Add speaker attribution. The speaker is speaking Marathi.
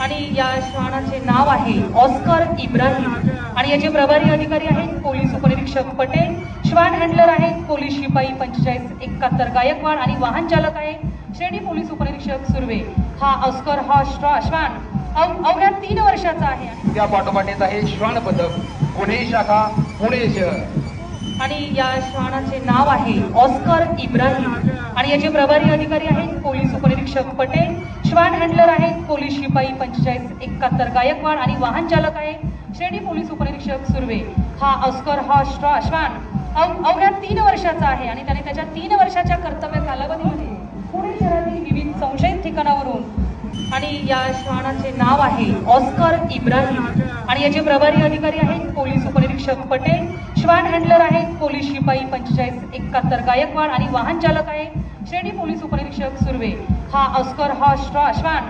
Speaker 1: आणि या श्वानाचे नाव आहे ऑस्कर इब्राहिम आणि याचे प्रभारी अधिकारी आहेत पोलीस उपनिरीक्षक पटेल, श्वान हँडलर आहेत पोलीस शिपाई 4571 गायकवाड आणि वाहन चालक आहे श्रेणी पोलीस उपनिरीक्षक सुर्वे। हा ऑस्कर हा श्वान अवघ्या 3 वर्षाचा आहे।
Speaker 2: त्या पाठोपाठ येत आहे श्वान पथक पुणे शाखा पुणे शहर
Speaker 1: आणि या श्वानाचे नाव आहे ऑस्कर इब्राहिम आणि याचे प्रभारी अधिकारी आहेत पोलीस उपनिरीक्षक पटेल, श्वान हँडलर आहेत पोलीस शिपाई 4571 गायकवाड आणि वाहन चालक आहे श्रेणी पोलीस उपनिरीक्षक सुर्वे। हा ऑस्कर हा श्वान अवघ्या 3 वर्षाचा आहे आणि त्याने त्याच्या 3 वर्षाच्या कर्तव्य कालावधीमध्ये पुणे शहरातील विविध संशयित ठिकाणावरून आणि या श्वानाचे नाव आहे ऑस्कर इब्राहिम आणि याचे प्रभारी अधिकारी आहेत पोलीस उपनिरीक्षक पटेल, श्वान हँडलर आहेत पोलीस शिपाई 4571 गायकवाड आणि वाहन चालक आहे श्रेणी पोलीस उपनिरीक्षक सुर्वे। हा ऑस्कर हा श्वान